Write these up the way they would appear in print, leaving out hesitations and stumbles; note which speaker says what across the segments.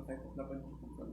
Speaker 1: vai comprar para gente comprar.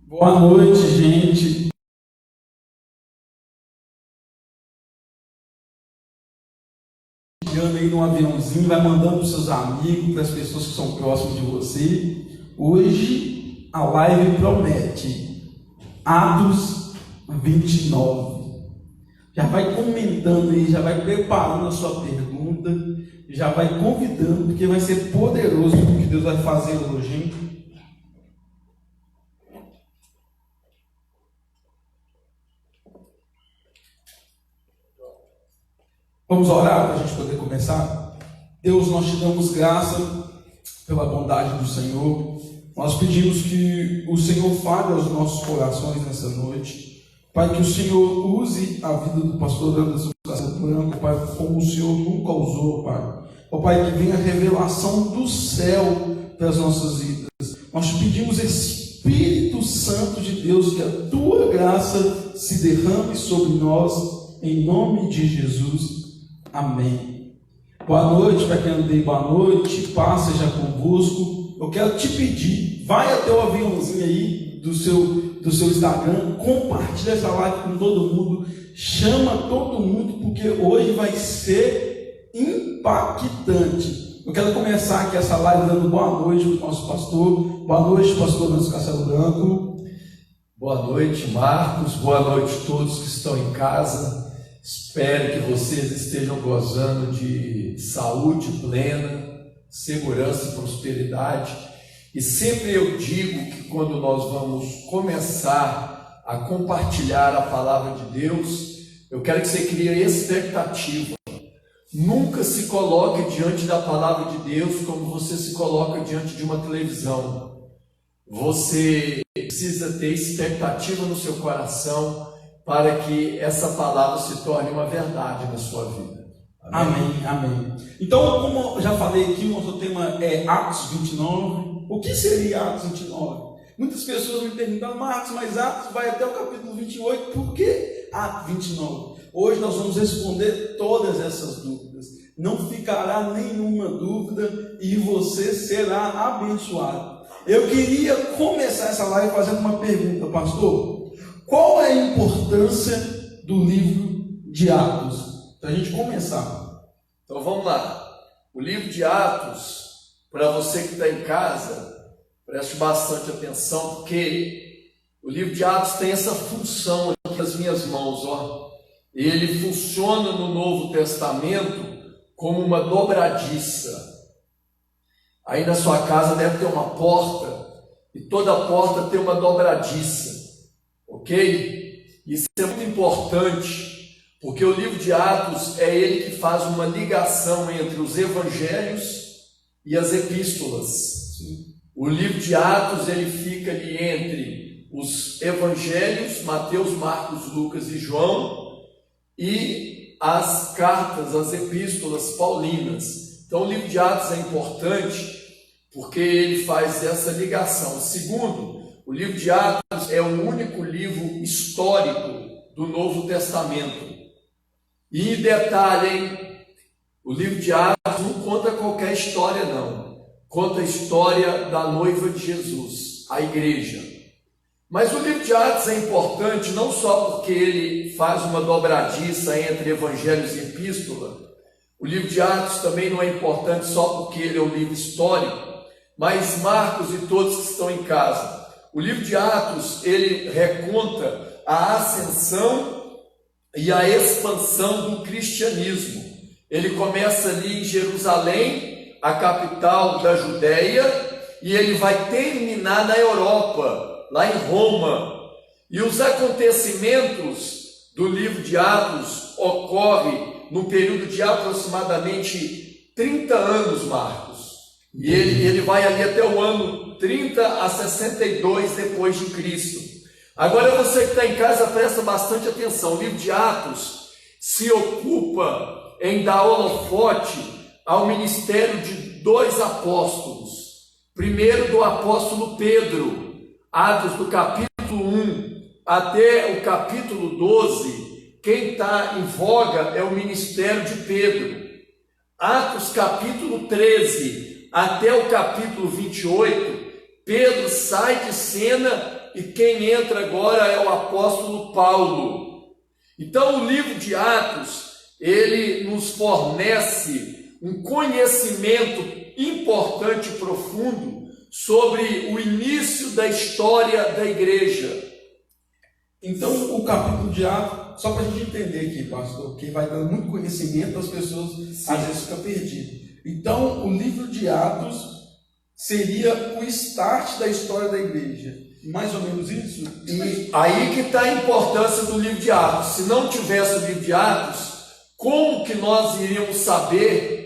Speaker 1: Boa noite, gente. Chegando aí num aviãozinho, vai mandando para os seus amigos, para as pessoas que são próximas de você. Hoje a live promete. Atos 29. Já vai comentando aí, já vai preparando a sua pergunta, já vai convidando, porque vai ser poderoso o que Deus vai fazer hoje, hein? Vamos orar para a gente poder começar? Deus, nós te damos graça pela bondade do Senhor. Nós pedimos que o Senhor fale aos nossos corações nessa noite. Pai, que o Senhor use a vida do pastor Anderson Castelo Branco, Pai, como o Senhor nunca usou, Pai. Ó Pai, que venha a revelação do céu para as nossas vidas. Nós te pedimos, Espírito Santo de Deus, que a tua graça se derrame sobre nós, em nome de Jesus. Amém. Boa noite para quem não dei boa noite, paz seja convosco. Eu quero te pedir, vai até o aviãozinho aí do seu Instagram, compartilha essa live com todo mundo, chama todo mundo, porque hoje vai ser impactante. Eu quero começar aqui essa live dando boa noite para o nosso pastor. Boa noite, pastor Anderson Castelo Branco.
Speaker 2: Boa noite, Marcos. Boa noite a todos que estão em casa. Espero que vocês estejam gozando de saúde plena, segurança e prosperidade. E sempre eu digo que quando nós vamos começar a compartilhar a palavra de Deus, eu quero que você crie expectativa. Nunca se coloque diante da palavra de Deus como você se coloca diante de uma televisão. Você precisa ter expectativa no seu coração para que essa palavra se torne uma verdade na sua vida.
Speaker 1: Amém, amém. Então, como eu já falei aqui, o nosso tema é Atos 29. O que seria Atos 29? Muitas pessoas me perguntam, Marcos, mas Atos vai até o capítulo 28, por que Atos 29? Hoje nós vamos responder todas essas dúvidas. Não ficará nenhuma dúvida e você será abençoado. Eu queria começar essa live fazendo uma pergunta, pastor. Qual é a importância do livro de Atos? Para a gente começar.
Speaker 2: Então vamos lá. O livro de Atos, para você que está em casa, preste bastante atenção, porque o livro de Atos tem essa função aqui nas minhas mãos. Ó. Ele funciona no Novo Testamento como uma dobradiça. Aí na sua casa deve ter uma porta, e toda porta tem uma dobradiça. Ok? Isso é muito importante, porque o livro de Atos é ele que faz uma ligação entre os evangelhos e as epístolas.
Speaker 1: Sim.
Speaker 2: O livro de Atos ele fica ali entre os evangelhos, Mateus, Marcos, Lucas e João, e as cartas, as epístolas paulinas. Então o livro de Atos é importante porque ele faz essa ligação. Segundo, o livro de Atos é o único livro histórico do Novo Testamento. E detalhe, hein? O livro de Atos não conta qualquer história, não. Conta a história da noiva de Jesus, a igreja. Mas o livro de Atos é importante não só porque ele faz uma dobradiça entre evangelhos e epístola. O livro de Atos também não é importante só porque ele é um livro histórico. Mas Marcos e todos que estão em casa, o livro de Atos, ele reconta a ascensão e a expansão do cristianismo. Ele começa ali em Jerusalém, a capital da Judéia, e ele vai terminar na Europa, lá em Roma. E os acontecimentos do livro de Atos ocorrem no período de aproximadamente 30 anos, Marcos. E ele vai ali até o ano 30 a 62 depois de Cristo. Agora você que está em casa, presta bastante atenção. O livro de Atos se ocupa em dar holofote ao ministério de dois apóstolos. Primeiro do apóstolo Pedro, Atos do capítulo 1 até o capítulo 12, quem está em voga é o ministério de Pedro. Atos capítulo 13 até o capítulo 28, Pedro sai de cena e quem entra agora é o apóstolo Paulo. Então o livro de Atos, ele nos fornece um conhecimento importante e profundo sobre o início da história da igreja.
Speaker 1: Então, o capítulo de Atos, só para a gente entender aqui, pastor, que vai dando muito conhecimento, as pessoas às vezes ficam perdidas. Então, o livro de Atos seria o start da história da igreja. Mais ou menos isso?
Speaker 2: E aí que está a importância do livro de Atos. Se não tivesse o livro de Atos, como que nós iríamos saber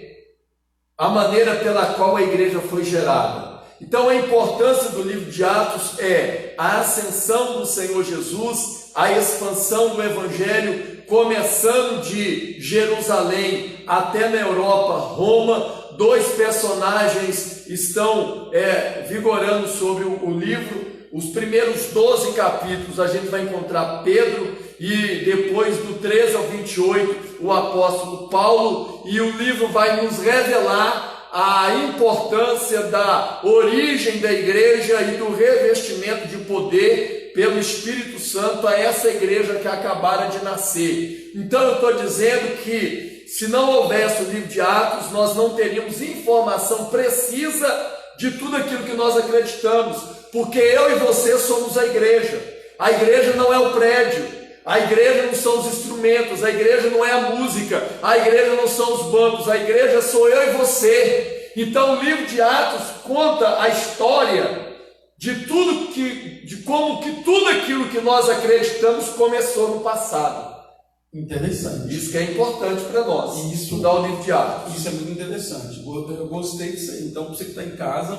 Speaker 2: a maneira pela qual a igreja foi gerada? Então a importância do livro de Atos é a ascensão do Senhor Jesus, a expansão do Evangelho, começando de Jerusalém até na Europa, Roma. Dois personagens estão vigorando sobre o livro. Os primeiros 12 capítulos a gente vai encontrar Pedro, e depois do 13 ao 28 o apóstolo Paulo, e o livro vai nos revelar a importância da origem da igreja e do revestimento de poder pelo Espírito Santo a essa igreja que acabara de nascer. Então eu estou dizendo que se não houvesse o livro de Atos, nós não teríamos informação precisa de tudo aquilo que nós acreditamos, porque eu e você somos a igreja. A igreja não é o prédio, a igreja não são os instrumentos, a igreja não é a música, a igreja não são os bancos, a igreja sou eu e você. Então o livro de Atos conta a história de como que tudo aquilo que nós acreditamos começou no passado.
Speaker 1: Interessante.
Speaker 2: Isso que é importante para nós, estudar o livro de Atos.
Speaker 1: Isso é muito interessante. Eu gostei disso aí. Então, você que está em casa,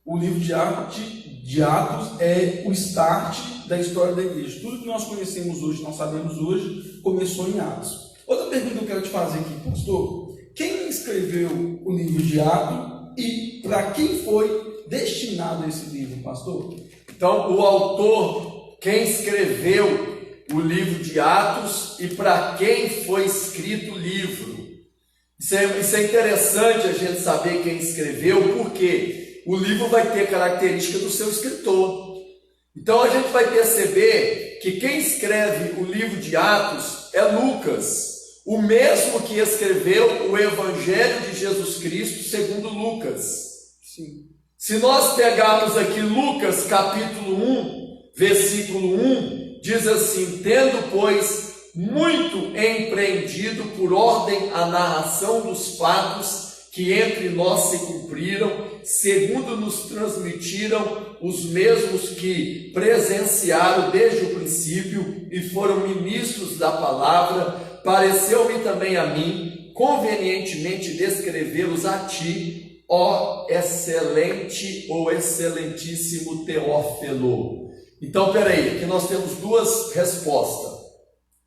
Speaker 1: o livro de Atos é o start da história da igreja. Tudo que nós conhecemos hoje, nós sabemos hoje, começou em Atos. Outra pergunta que eu quero te fazer aqui, pastor: quem escreveu o livro de Atos e para quem foi destinado esse livro, pastor?
Speaker 2: Então, o autor, quem escreveu o livro de Atos e para quem foi escrito o livro. Isso é interessante a gente saber quem escreveu, porque o livro vai ter característica do seu escritor. Então a gente vai perceber que quem escreve o livro de Atos é Lucas, o mesmo que escreveu o Evangelho de Jesus Cristo segundo Lucas.
Speaker 1: Sim.
Speaker 2: Se nós pegarmos aqui Lucas capítulo 1, versículo 1, diz assim: tendo, pois, muito empreendido por ordem a narração dos fatos que entre nós se cumpriram, segundo nos transmitiram os mesmos que presenciaram desde o princípio e foram ministros da palavra, pareceu-me também a mim convenientemente descrevê-los a ti, ó excelente ou excelentíssimo Teófilo. Então, peraí, aqui nós temos duas respostas.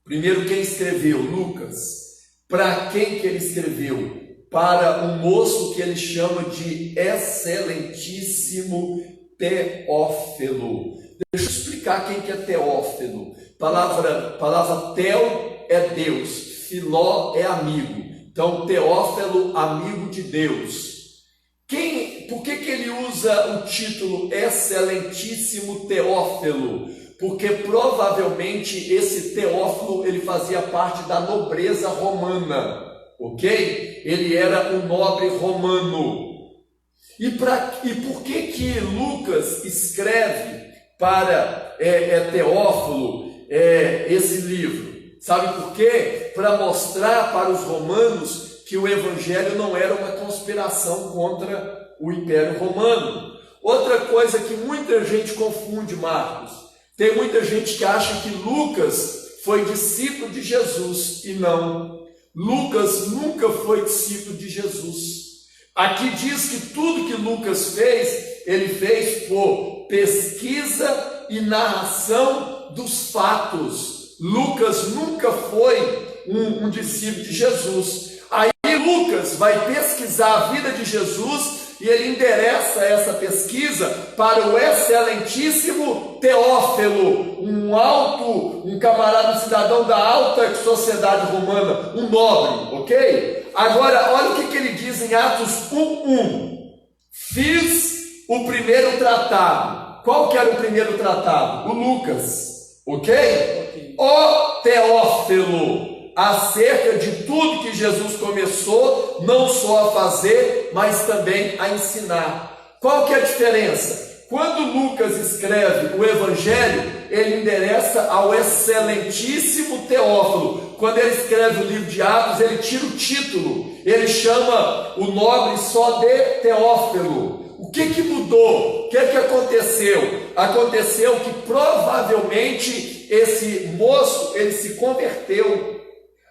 Speaker 2: Primeiro, quem escreveu? Lucas. Para quem que ele escreveu? Para um moço que ele chama de excelentíssimo Teófilo. Deixa eu explicar quem que é Teófilo. Palavra teo é Deus, filó é amigo. Então, Teófilo, amigo de Deus. Por que ele usa o título excelentíssimo Teófilo? Porque provavelmente esse Teófilo ele fazia parte da nobreza romana, ok? Ele era um nobre romano. E por que Lucas escreve para Teófilo esse livro? Sabe por quê? Para mostrar para os romanos que o evangelho não era uma conspiração contra o Império Romano. Outra coisa que muita gente confunde, Marcos, tem muita gente que acha que Lucas foi discípulo de Jesus, e não. Lucas nunca foi discípulo de Jesus. Aqui diz que tudo que Lucas fez, ele fez por pesquisa e narração dos fatos. Lucas nunca foi um discípulo de Jesus. Aí Lucas vai pesquisar a vida de Jesus e ele endereça essa pesquisa para o excelentíssimo Teófilo, um camarada, um cidadão da alta sociedade romana, um nobre, ok? Agora, olha o que ele diz em Atos 1:1. Fiz o primeiro tratado. Qual que era o primeiro tratado? O Lucas, ok? Ó Teófilo, acerca de tudo que Jesus começou, não só a fazer, mas também a ensinar. Qual que é a diferença? Quando Lucas escreve o Evangelho, ele endereça ao excelentíssimo Teófilo. Quando ele escreve o livro de Atos, ele tira o título, ele chama o nobre só de Teófilo. O que mudou? O que aconteceu? Aconteceu que provavelmente esse moço, ele se converteu.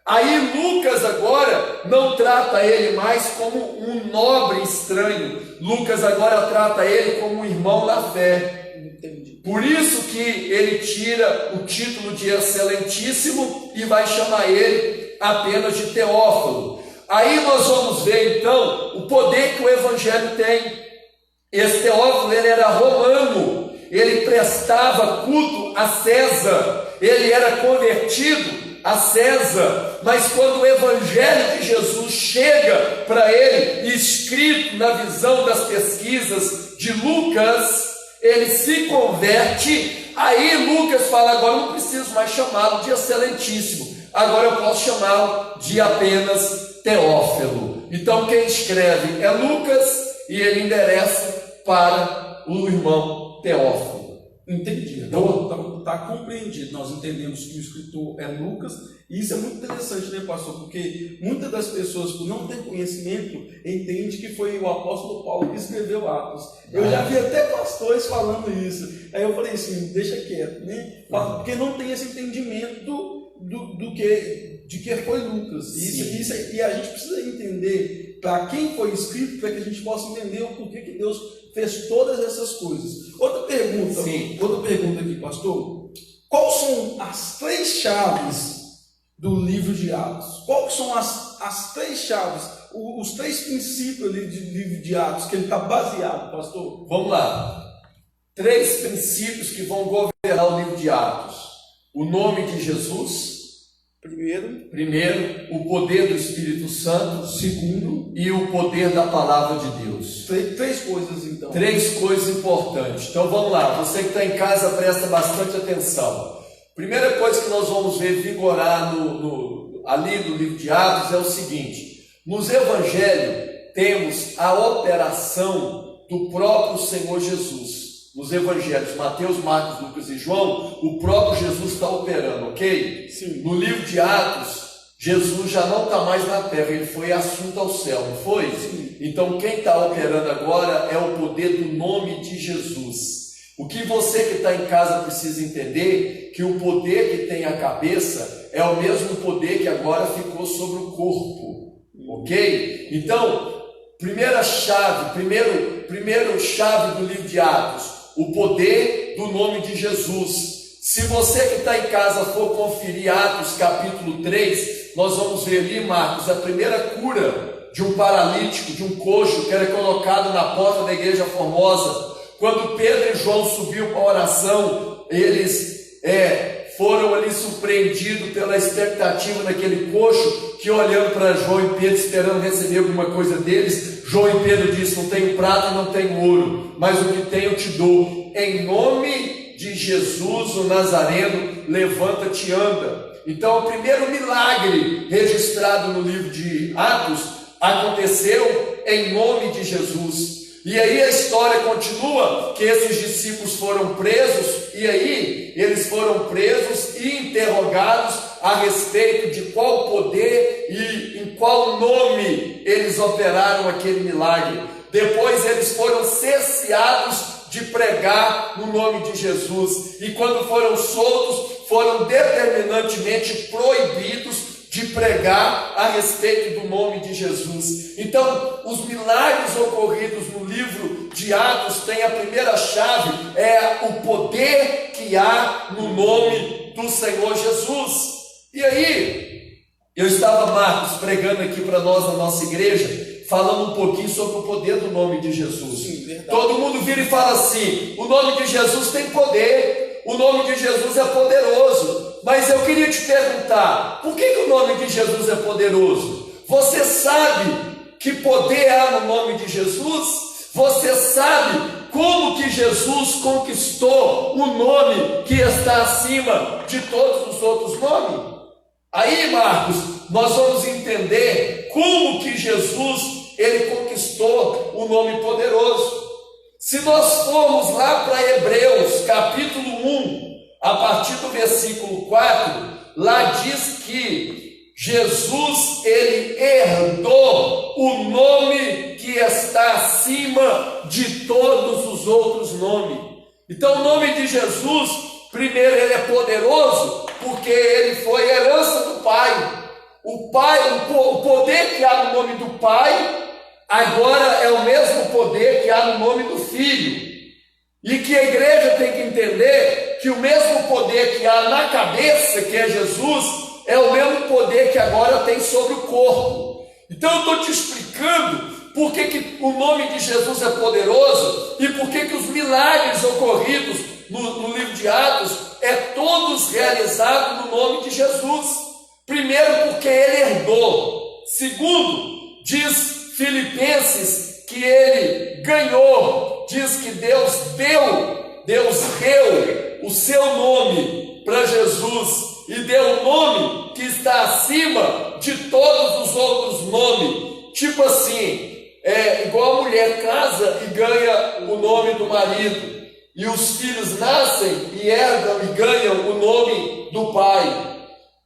Speaker 2: Aí Lucas agora não trata ele mais como um nobre estranho. Lucas agora trata ele como um irmão na fé. Entendi. Por isso que ele tira o título de excelentíssimo e vai chamar ele apenas de Teófilo. Aí nós vamos ver então o poder que o Evangelho tem. Esse Teófilo, ele era romano, ele prestava culto a César, ele era convertido a César, mas quando o Evangelho de Jesus chega para ele, escrito na visão das pesquisas de Lucas, ele se converte. Aí Lucas fala: agora não preciso mais chamá-lo de excelentíssimo, agora eu posso chamá-lo de apenas Teófilo. Então quem escreve é Lucas e ele endereça para o irmão Teófilo.
Speaker 1: Entendi. Então está compreendido. Nós entendemos que o escritor é Lucas, e isso é muito interessante, né, pastor? Porque muitas das pessoas, por não ter conhecimento, entendem que foi o apóstolo Paulo que escreveu Atos. Eu já vi até pastores falando isso. Aí eu falei assim: deixa quieto, né? Porque não tem esse entendimento de que foi Lucas. E a gente precisa entender para quem foi escrito, para que a gente possa entender o porquê que Deus fez todas essas coisas. Outra pergunta aqui, pastor. Quais são as três chaves do livro de Atos? Quais são as três chaves, os três princípios ali do livro de Atos que ele está baseado, pastor?
Speaker 2: Vamos lá. Três princípios que vão governar o livro de Atos: o nome de Jesus, primeiro, o poder do Espírito Santo, segundo, e o poder da palavra de Deus.
Speaker 1: Três coisas, então.
Speaker 2: Três coisas importantes. Então vamos lá, você que está em casa, presta bastante atenção. Primeira coisa que nós vamos ver vigorar ali no livro de Atos é o seguinte: nos evangelhos temos a operação do próprio Senhor Jesus. Nos evangelhos, Mateus, Marcos, Lucas e João, o próprio Jesus está operando, ok?
Speaker 1: Sim.
Speaker 2: No livro de Atos, Jesus já não está mais na terra, ele foi assunto ao céu, não foi?
Speaker 1: Sim.
Speaker 2: Então quem está operando agora é o poder do nome de Jesus. O que você que está em casa precisa entender, que o poder que tem a cabeça é o mesmo poder que agora ficou sobre o corpo, ok? Então, primeira chave do livro de Atos, o poder do nome de Jesus. Se você que está em casa for conferir Atos capítulo 3, nós vamos ver ali, Marcos, a primeira cura de um paralítico, de um coxo que era colocado na porta da igreja Formosa. Quando Pedro e João subiu para a oração, eles foram ali surpreendidos pela expectativa daquele coxo, que olhando para João e Pedro, esperando receber alguma coisa deles, João e Pedro disse: não tenho prata e não tenho ouro, mas o que tenho eu te dou. Em nome de Jesus o Nazareno, levanta-te e anda. Então o primeiro milagre registrado no livro de Atos aconteceu em nome de Jesus. E aí a história continua, que esses discípulos foram presos, e aí eles foram presos e interrogados a respeito de qual poder e em qual nome eles operaram aquele milagre. Depois eles foram cerceados de pregar no nome de Jesus, e quando foram soltos, foram determinantemente proibidos de pregar a respeito do nome de Jesus. Então, os milagres ocorridos no livro de Atos têm a primeira chave, é o poder que há no nome do Senhor Jesus. E aí, eu estava, Marcos, pregando aqui para nós na nossa igreja, falando um pouquinho sobre o poder do nome de Jesus.
Speaker 1: Sim,
Speaker 2: todo mundo vira e fala assim: o nome de Jesus tem poder, o nome de Jesus é poderoso. Mas eu queria te perguntar, por que o nome de Jesus é poderoso? Você sabe que poder há no nome de Jesus? Você sabe como que Jesus conquistou o nome que está acima de todos os outros nomes? Aí, Marcos, nós vamos entender como que Jesus, ele conquistou o nome poderoso. Se nós formos lá para Hebreus, capítulo 1, a partir do versículo 4, lá diz que Jesus, ele herdou o nome que está acima de todos os outros nomes. Então, o nome de Jesus, primeiro, ele é poderoso, porque ele foi herança do Pai. O poder que há no nome do Pai, agora é o mesmo poder que há no nome do Filho. E que a igreja tem que entender que o mesmo poder que há na cabeça, que é Jesus, é o mesmo poder que agora tem sobre o corpo. Então eu estou te explicando por que o nome de Jesus é poderoso e por que os milagres ocorridos no livro de Atos é todos realizados no nome de Jesus. Primeiro, porque ele herdou. Segundo, diz Filipenses que ele ganhou. Diz que Deus deu o seu nome para Jesus e deu um nome que está acima de todos os outros nomes. Tipo assim, igual a mulher casa e ganha o nome do marido, e os filhos nascem e herdam e ganham o nome do pai.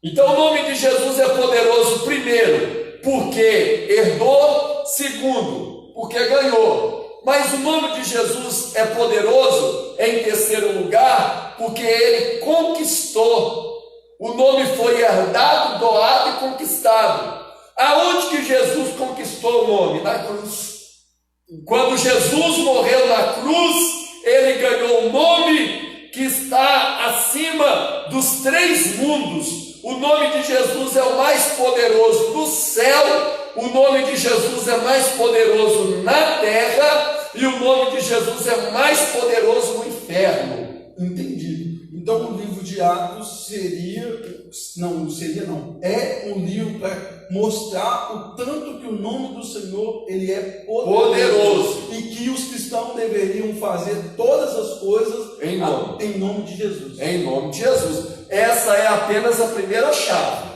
Speaker 2: Então o nome de Jesus é poderoso, primeiro, porque herdou. Segundo, porque ganhou. Mas o nome de Jesus é poderoso, em terceiro lugar, porque ele conquistou. O nome foi herdado, doado e conquistado. Aonde que Jesus conquistou o nome? Na cruz. Quando Jesus morreu na cruz, ele ganhou o nome que está acima dos 3 mundos. O nome de Jesus é o mais poderoso do céu, o nome de Jesus é mais poderoso na terra, e o nome de Jesus é mais poderoso no inferno.
Speaker 1: Entendido. Então o livro de Atos é um livro para mostrar o tanto que o nome do Senhor ele é poderoso e que os cristãos deveriam fazer todas as coisas em nome de Jesus.
Speaker 2: Em nome de Jesus. Essa é apenas a primeira chave.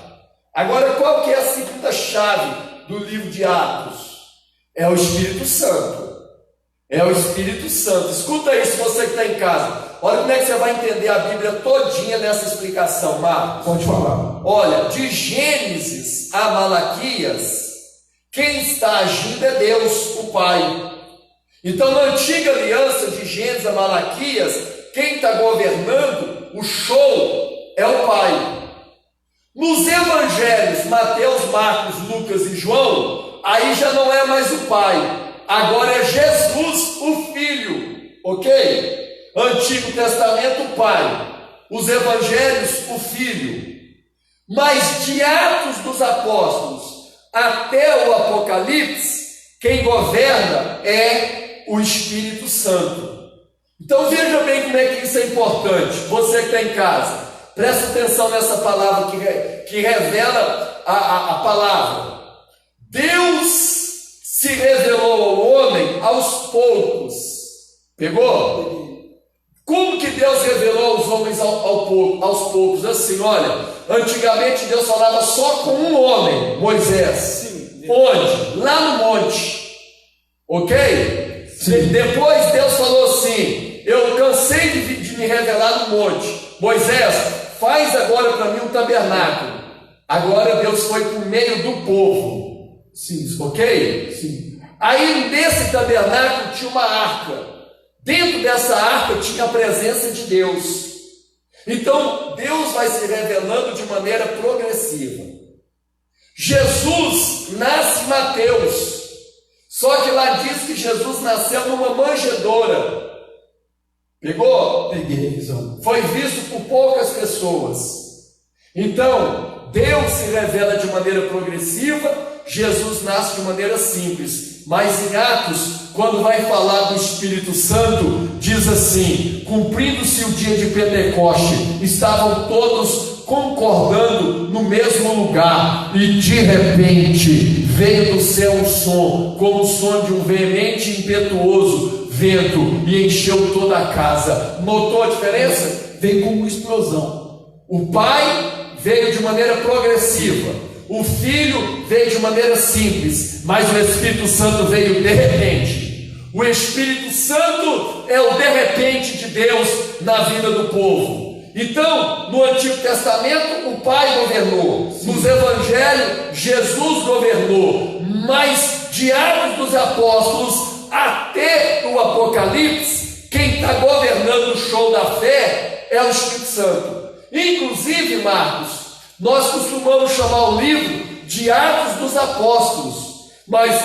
Speaker 2: Agora, qual que é a segunda chave do livro de Atos? É o Espírito Santo. É o Espírito Santo. Escuta isso, você que está em casa. Olha como é que você vai entender a Bíblia todinha nessa explicação, Marcos.
Speaker 1: Pode falar.
Speaker 2: Olha, de Gênesis a Malaquias, quem está agindo é Deus, o Pai. Então, na antiga aliança de Gênesis a Malaquias, quem está governando o show é o Pai. Nos evangelhos, Mateus, Marcos, Lucas e João, aí já não é mais o Pai. Agora é Jesus, o Filho, ok? Antigo Testamento, o Pai. Os Evangelhos, o Filho. Mas de Atos dos Apóstolos até o Apocalipse, quem governa é o Espírito Santo. Então veja bem como é que isso é importante. Você que está em casa, presta atenção nessa palavra que revela a palavra. Deus se revelou ao homem aos poucos. Pegou? Como que Deus revelou aos homens aos poucos? Assim, olha, antigamente Deus falava só com um homem, Moisés.
Speaker 1: Sim.
Speaker 2: Onde? Lá no monte. Ok? Sim. Depois Deus falou assim: eu cansei de me revelar no monte. Moisés, faz agora para mim um tabernáculo. Agora Deus foi por meio do povo.
Speaker 1: Sim.
Speaker 2: Ok?
Speaker 1: Sim.
Speaker 2: Aí nesse tabernáculo tinha uma arca. Dentro dessa arca tinha a presença de Deus. Então Deus vai se revelando de maneira progressiva. Jesus nasce em Mateus, só que lá diz que Jesus nasceu numa manjedoura. Pegou?
Speaker 1: Peguei a visão.
Speaker 2: Foi visto por poucas pessoas. Então, Deus se revela de maneira progressiva, Jesus nasce de maneira simples. Mas em Atos, quando vai falar do Espírito Santo, diz assim: cumprindo-se o dia de Pentecoste, estavam todos concordando no mesmo lugar, e de repente veio do céu um som, como o som de um veemente e impetuoso vento, e encheu toda a casa. Notou a diferença?
Speaker 1: Veio como uma explosão.
Speaker 2: O Pai veio de maneira progressiva, o Filho veio de maneira simples, mas o Espírito Santo veio de repente. O Espírito Santo é o de repente de Deus na vida do povo. Então, no Antigo Testamento, o Pai governou.
Speaker 1: Sim.
Speaker 2: Nos Evangelhos, Jesus governou. Mas de Atos dos Apóstolos até o Apocalipse, quem está governando o show da fé é o Espírito Santo. Inclusive, Marcos, nós costumamos chamar o livro de Atos dos Apóstolos, mas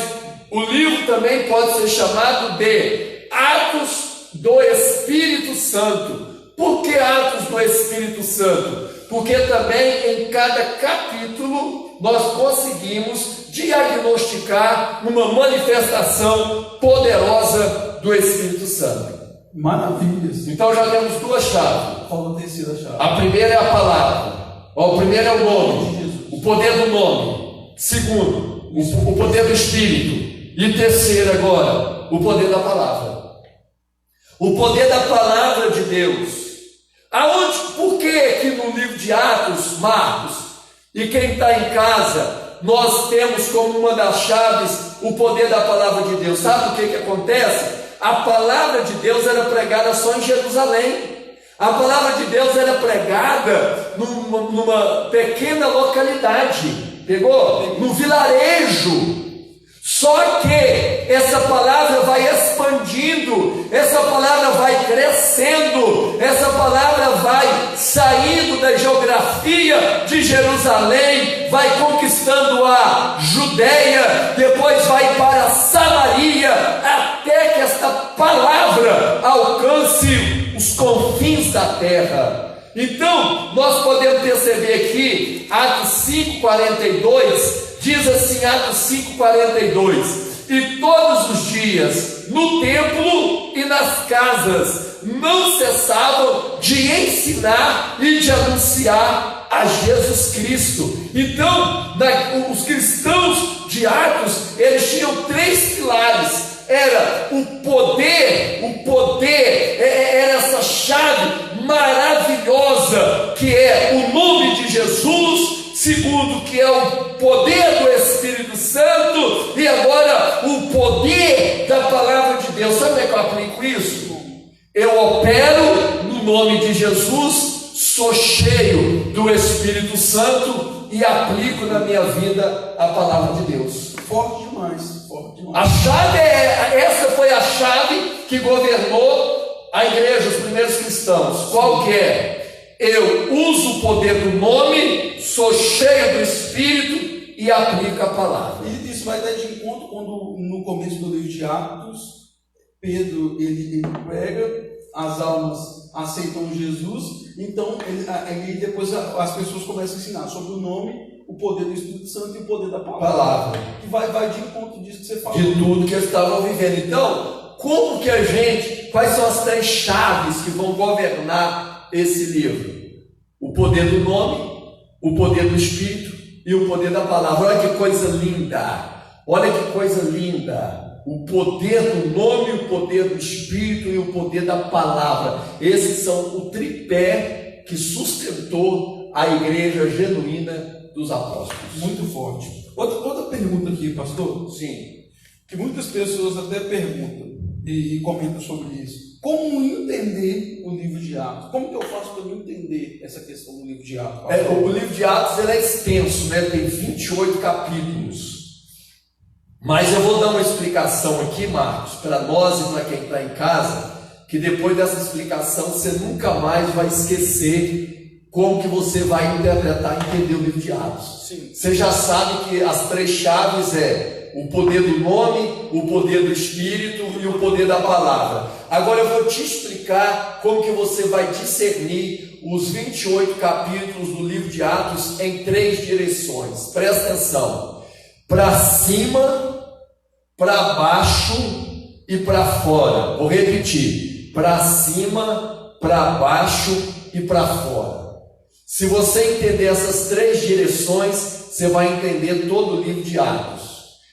Speaker 2: o livro também pode ser chamado de Atos do Espírito Santo. Por que Atos do Espírito Santo? Porque também em cada capítulo nós conseguimos diagnosticar uma manifestação poderosa do Espírito Santo.
Speaker 1: Maravilhas.
Speaker 2: Então já temos duas chaves.
Speaker 1: Falta a terceira chave.
Speaker 2: A primeira é a palavra. O primeiro é o nome, o poder do nome. Segundo, o poder do Espírito. E terceiro agora, o poder da palavra. O poder da palavra de Deus. Por que no livro de Atos, Marcos, e quem está em casa, nós temos como uma das chaves o poder da palavra de Deus? Sabe o que acontece? A palavra de Deus era pregada só em Jerusalém. A palavra de Deus era pregada numa pequena localidade. Pegou? No vilarejo. Só que essa palavra vai expandindo, essa palavra vai crescendo, essa palavra vai saindo da geografia de Jerusalém, vai conquistando a Judéia, depois vai para Samaria, até que esta palavra alcance os confins da terra. Então, nós podemos perceber aqui, Atos 5:42, diz assim, Atos 5:42, e todos os dias, no templo e nas casas, não cessavam de ensinar e de anunciar a Jesus Cristo. Então, os cristãos de Atos, eles tinham três pilares. Era o poder, era essa chave maravilhosa, que é o nome de Jesus. Segundo, que é o poder do Espírito Santo. E agora, o poder da palavra de Deus. Sabe como é que eu aplico isso? Eu opero no nome de Jesus, sou cheio do Espírito Santo e aplico na minha vida a palavra de Deus.
Speaker 1: Forte demais, forte demais.
Speaker 2: A chave essa foi a chave que governou a igreja, os primeiros cristãos. Qual que é? Eu uso o poder do nome, sou cheio do Espírito e aplico a palavra.
Speaker 1: E isso vai dar de encontro quando, no começo do livro de Atos, Pedro ele prega, as almas aceitam Jesus, então ele depois as pessoas começam a ensinar sobre o nome, o poder do Espírito Santo e o poder da palavra. E vai de encontro disso que você falou.
Speaker 2: De tudo que eles estavam vivendo. Então, quais são as três chaves que vão governar esse livro? O poder do nome, o poder do Espírito e o poder da palavra. Olha que coisa linda! Olha que coisa linda! O poder do nome, o poder do Espírito e o poder da palavra. Esses são o tripé que sustentou a igreja genuína dos apóstolos.
Speaker 1: Muito forte. Outra pergunta aqui, pastor.
Speaker 2: Sim.
Speaker 1: Que muitas pessoas até perguntam e comentam sobre isso. Como entender o livro de Atos? Como que eu faço para entender essa questão do livro de Atos?
Speaker 2: O livro de Atos ele é extenso, né? Tem 28 capítulos. Mas eu vou dar uma explicação aqui, Marcos, para nós e para quem está em casa, que depois dessa explicação você nunca mais vai esquecer como que você vai interpretar e entender o livro de Atos.
Speaker 1: Sim.
Speaker 2: Você já sabe que as três chaves é o poder do nome, o poder do Espírito e o poder da palavra. Agora eu vou te explicar como que você vai discernir os 28 capítulos do livro de Atos em 3 direções. Presta atenção: para cima, para baixo e para fora. Vou repetir: para cima, para baixo e para fora. Se você entender essas 3 direções, você vai entender todo o livro de Atos.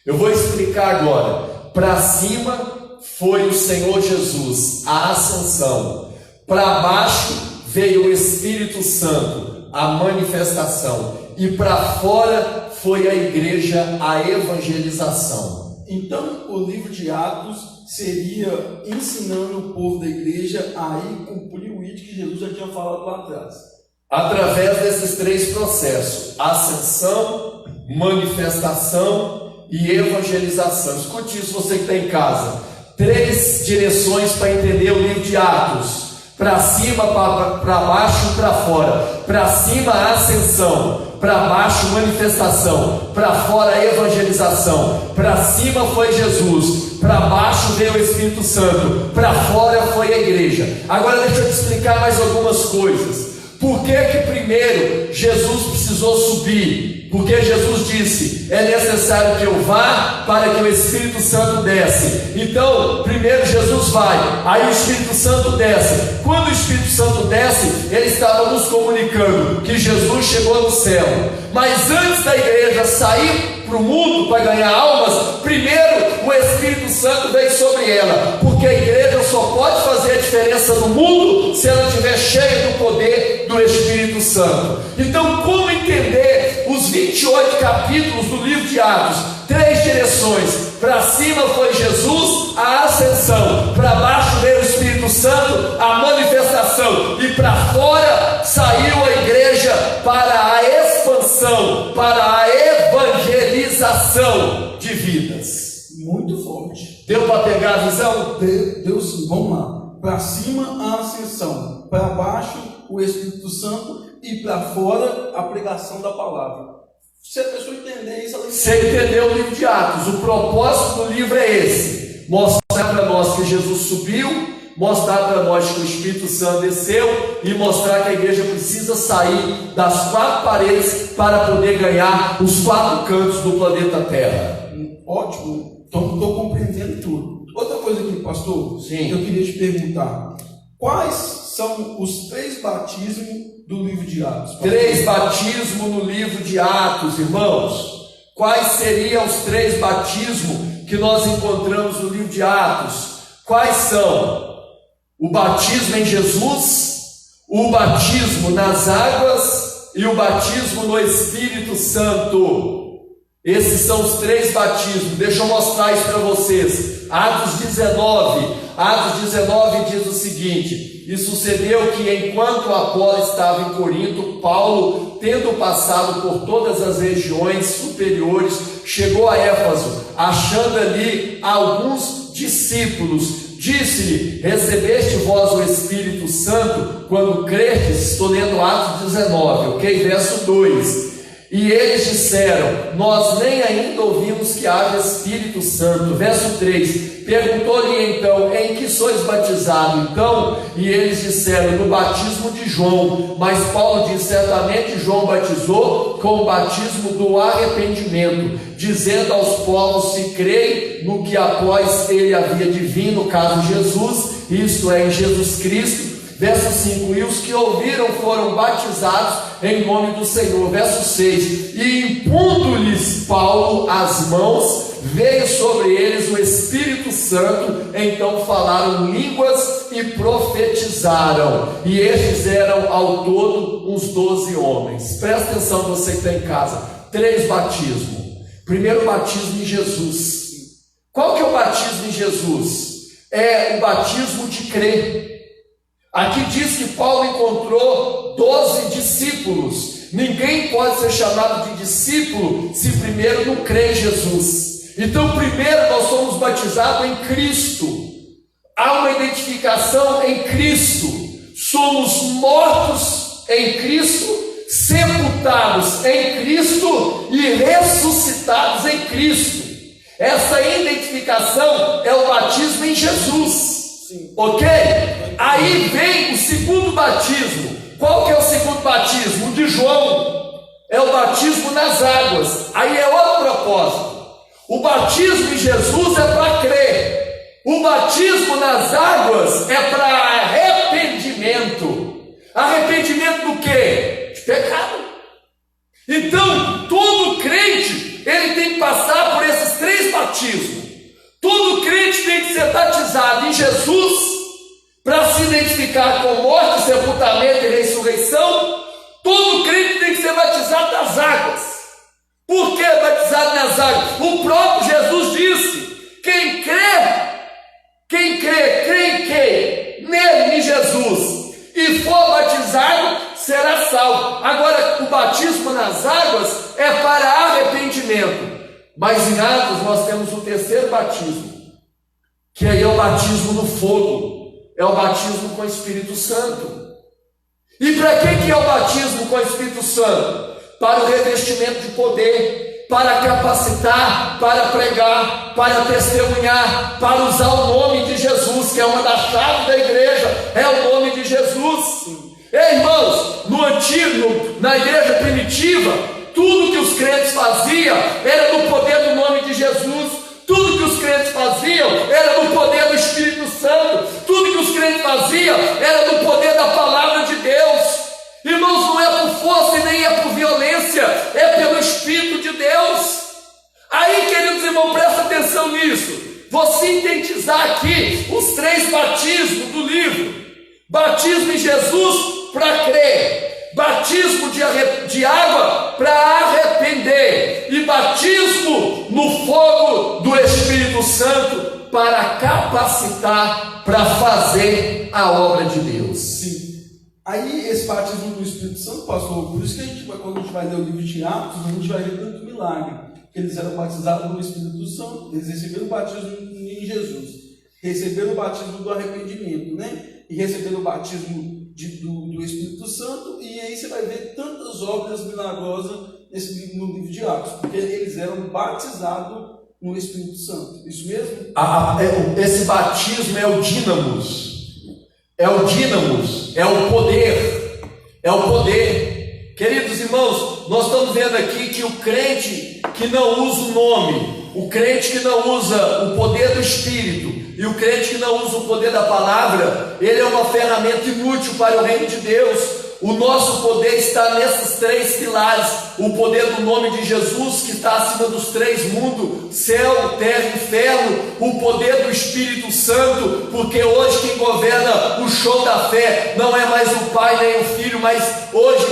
Speaker 2: Eu vou explicar agora. Para cima foi o Senhor Jesus, a ascensão. Para baixo veio o Espírito Santo, a manifestação. E para fora foi a igreja, a evangelização.
Speaker 1: Então, o livro de Atos seria ensinando o povo da igreja a ir cumprir o ito que Jesus já tinha falado lá atrás.
Speaker 2: Através desses 3 processos: ascensão, manifestação e evangelização. Escute isso, você que está em casa. 3 direções para entender o livro de Atos: para cima, para baixo e para fora. Para cima, ascensão; para baixo, manifestação; para fora, evangelização. Para cima foi Jesus, para baixo veio o Espírito Santo, para fora foi a igreja. Agora deixa eu te explicar mais algumas coisas. Por que primeiro Jesus precisou subir? Porque Jesus disse: é necessário que eu vá para que o Espírito Santo desce. Então, primeiro Jesus vai, aí o Espírito Santo desce. Quando o Espírito Santo desce, ele estava nos comunicando que Jesus chegou no céu. Mas antes da igreja sair para o mundo para ganhar almas, primeiro o Espírito Santo veio sobre ela. Porque a igreja só pode fazer a diferença no mundo se ela estiver cheia do poder do Espírito Santo. Então, como entender os 28 capítulos do livro de Atos? 3 direções: para cima foi Jesus, a ascensão; para baixo veio o Espírito Santo, a manifestação; e para fora saiu a igreja para a expansão, para a evangelização de vidas.
Speaker 1: Muito forte.
Speaker 2: Deu para pegar a visão?
Speaker 1: Deus, sim. Vamos lá. Para cima, a ascensão; para baixo, o Espírito Santo; e para fora, a pregação da palavra. Se a pessoa entender isso, ela entende.
Speaker 2: Você entendeu o livro de Atos? O propósito do livro é esse: mostrar para nós que Jesus subiu, mostrar para nós que o Espírito Santo desceu e mostrar que a igreja precisa sair das 4 paredes para poder ganhar os 4 cantos do planeta Terra.
Speaker 1: Ótimo, então estou compreendendo tudo. Outra coisa aqui, pastor,
Speaker 2: Sim.
Speaker 1: eu queria te perguntar: quais são os 3 batismos do livro de Atos?
Speaker 2: 3 batismos no livro de Atos, irmãos. Quais seriam os 3 batismos que nós encontramos no livro de Atos? Quais são? O batismo em Jesus, o batismo nas águas e o batismo no Espírito Santo. Esses são os 3 batismos. Deixa eu mostrar isso para vocês. Atos 19 diz o seguinte: e sucedeu que enquanto Apolo estava em Corinto, Paulo, tendo passado por todas as regiões superiores, chegou a Éfeso, achando ali alguns discípulos. Disse-lhe: recebeste vós o Espírito Santo quando crestes? Estou lendo Atos 19, ok? Verso 2. E eles disseram: nós nem ainda ouvimos que haja Espírito Santo. Verso 3. Perguntou-lhe então: em que sois batizado? Então, e eles disseram: no batismo de João. Mas Paulo disse: certamente João batizou com o batismo do arrependimento, dizendo aos povos: se creem no que após ele havia de vir, no caso Jesus, isto é, em Jesus Cristo. Verso 5: e os que ouviram foram batizados em nome do Senhor. Verso 6: e impondo-lhes Paulo as mãos, veio sobre eles o Espírito Santo, então falaram línguas e profetizaram. E estes eram ao todo uns 12 homens. Presta atenção, você que está em casa. 3 batismos. Primeiro, batismo em Jesus. Qual que é o batismo em Jesus? É o batismo de crer. Aqui diz que Paulo encontrou 12 discípulos. Ninguém pode ser chamado de discípulo se primeiro não crê em Jesus. Então, primeiro nós somos batizados em Cristo. Há uma identificação em Cristo. Somos mortos em Cristo, sepultados em Cristo e ressuscitados em Cristo. Essa identificação é o batismo em Jesus.
Speaker 1: Sim.
Speaker 2: Ok? Aí vem o segundo batismo. Qual que é o segundo batismo? O de João. É o batismo nas águas. Aí é outro propósito. O batismo em Jesus é para crer. O batismo nas águas é para arrependimento. Arrependimento do quê? De pecado. Então, todo crente, ele tem que passar por esses 3 batismos. Todo crente tem que ser batizado em Jesus, para se identificar com morte, sepultamento e ressurreição. Todo crente tem que ser batizado nas águas. Por que batizado nas águas? O próprio Jesus disse: quem crê em quem? Nele, em Jesus, e for batizado, será salvo. Agora, o batismo nas águas é para arrependimento. Mas em Atos nós temos o terceiro batismo, que aí é o batismo no fogo, é o batismo com o Espírito Santo. E para que é o batismo com o Espírito Santo? Para o revestimento de poder, para capacitar, para pregar, para testemunhar, para usar o nome de Jesus, que é uma das chaves da igreja, é o nome de Jesus. Ei, irmãos, no antigo, na igreja primitiva, tudo que os crentes faziam era no poder do nome de Jesus. Tudo que os crentes faziam era no poder do Espírito Santo. Tudo que os crentes faziam era no poder da palavra de Deus. Irmãos, não é por força e nem é por violência, é pelo Espírito de Deus. Aí, queridos irmãos, presta atenção nisso. Vou sintetizar aqui os 3 batismos do livro. Batismo em Jesus para crer, batismo de água para arrepender, e batismo no fogo do Espírito Santo para capacitar, para fazer a obra de Deus.
Speaker 1: Sim. Aí esse batismo do Espírito Santo, pastor, por isso que quando a gente vai ler o livro de Atos, a gente vai ver tanto milagre, que eles eram batizados no Espírito Santo, eles receberam o batismo em Jesus, receberam o batismo do arrependimento, né? E receberam o batismo do Espírito Santo, e aí você vai ver tantas obras milagrosas no livro de Atos, porque eles eram batizados no Espírito Santo. Isso mesmo?
Speaker 2: Esse batismo é o dínamos. É o dínamos, é o poder, é o poder. Queridos irmãos, nós estamos vendo aqui que o crente que não usa o nome, o crente que não usa o poder do Espírito e o crente que não usa o poder da palavra, ele é uma ferramenta inútil para o reino de Deus. O nosso poder está nesses 3 pilares: o poder do nome de Jesus, que está acima dos 3 mundos, céu, terra e inferno; o poder do Espírito Santo, porque hoje quem governa o show da fé não é mais o Pai nem o Filho, mas hoje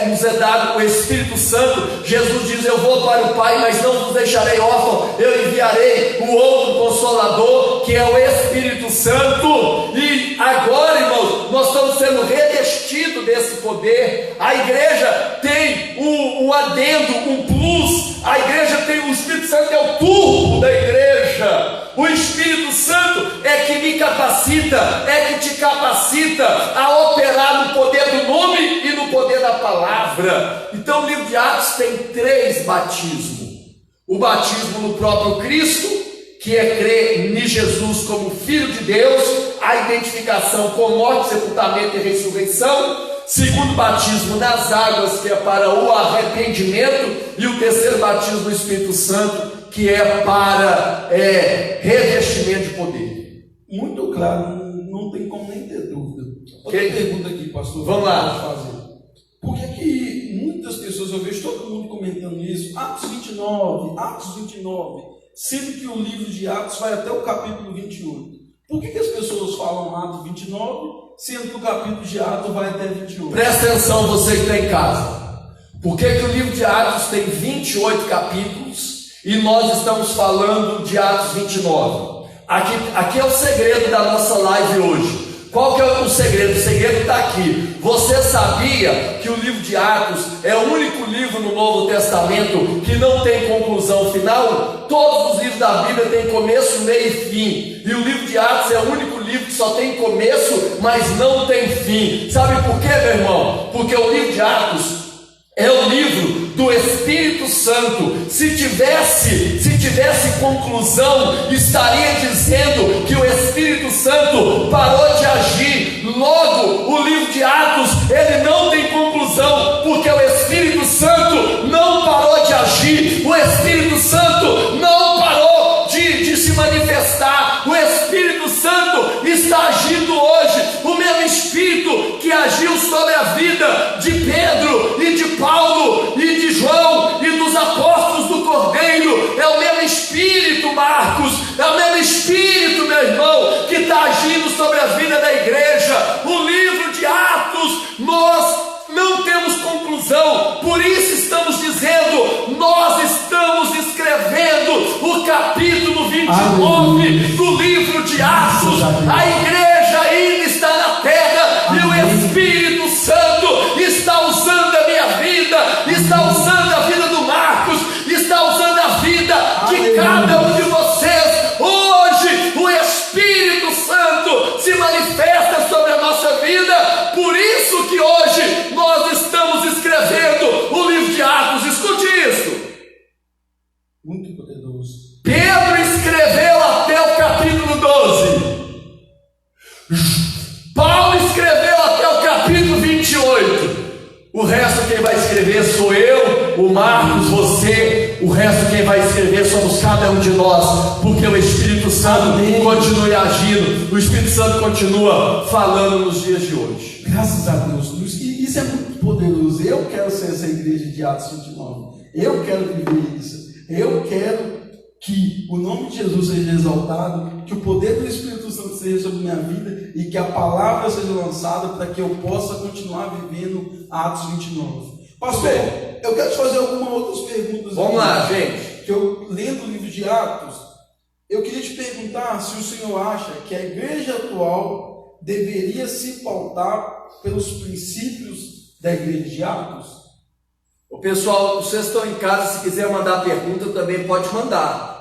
Speaker 2: nos é dado o Espírito Santo. Jesus diz: eu vou para o Pai, mas não vos deixarei órfão, eu enviarei o outro Consolador, que é o Espírito Santo. E agora, irmãos, nós estamos sendo revestidos desse poder. A igreja tem um adendo, um plus. A igreja tem o Espírito Santo, é o turbo da igreja. O Espírito Santo é que me capacita, é que te capacita a operar no poder do nome e no poder da palavra. Então o livro de Atos tem 3 batismos: o batismo no próprio Cristo, que é crer em Jesus como Filho de Deus, a identificação com morte, sepultamento e ressurreição. Segundo batismo nas águas, que é para o arrependimento. E o terceiro batismo no Espírito Santo, que é para revestimento de poder.
Speaker 1: Muito claro, não tem como nem ter dúvida. Outra pergunta aqui, pastor.
Speaker 2: Vamos lá.
Speaker 1: Fazer. Por que muitas pessoas, eu vejo todo mundo comentando isso, Atos 29, sendo que o livro de Atos vai até o capítulo 28. Por que as pessoas falam Atos 29, sendo que o capítulo de Atos vai até 28? Presta
Speaker 2: atenção, você que está em casa. Por que o livro de Atos tem 28 capítulos e nós estamos falando de Atos 29? Aqui é o segredo da nossa live hoje. Qual que é o segredo? O segredo está aqui. Você sabia que o livro de Atos é o único livro no Novo Testamento que não tem conclusão final? Todos os livros da Bíblia têm começo, meio e fim. E o livro de Atos é o único livro que só tem começo, mas não tem fim. Sabe por quê, meu irmão? Porque o livro de Atos é o livro do Espírito Santo. Se tivesse conclusão, estaria dizendo que o Espírito Santo parou de agir. Logo, o livro de Atos, ele não tem conclusão, porque o Espírito Santo não parou de agir. O Espírito Santo não parou de se manifestar. O Espírito Santo está agindo hoje. O mesmo Espírito que agiu sobre a vida de Pedro e de Paulo e de João e dos apóstolos do Cordeiro é o mesmo Espírito, Marcos, é o mesmo Espírito, meu irmão, que está agindo sobre a vida da igreja. O livro de Atos, nós não temos conclusão, por isso estamos dizendo, nós estamos escrevendo o capítulo 29 do livro de Atos. A igreja ainda está na terra e o Espírito Santo está usando a minha vida, está usando a vida do Marcos, está usando a vida de cada um de vocês. Hoje o Espírito Santo se manifesta sobre a nossa vida, por isso que hoje nós estamos escrevendo o livro de Atos. Escute isso.
Speaker 1: Muito poderoso.
Speaker 2: Pedro escreveu até o capítulo 12. Paulo escreveu até o capítulo 28. O resto quem vai escrever sou eu, o Marcos, você. O resto quem vai escrever somos cada um de nós, porque o Espírito Santo continua agindo. O Espírito Santo continua falando nos dias de hoje.
Speaker 1: Graças a Deus. Isso é muito poderoso. Eu quero ser essa igreja de Atos 29. Eu quero viver isso. Eu quero que o nome de Jesus seja exaltado, que o poder do Espírito Santo seja sobre minha vida e que a palavra seja lançada para que eu possa continuar vivendo Atos 29. Pastor, eu quero te fazer algumas outras perguntas.
Speaker 2: Vamos lá, gente.
Speaker 1: Que eu, lendo o livro de Atos, eu queria te perguntar se o senhor acha que a igreja atual deveria se pautar pelos princípios da igreja de Atos?
Speaker 2: O pessoal, vocês estão em casa, se quiser mandar pergunta também pode mandar.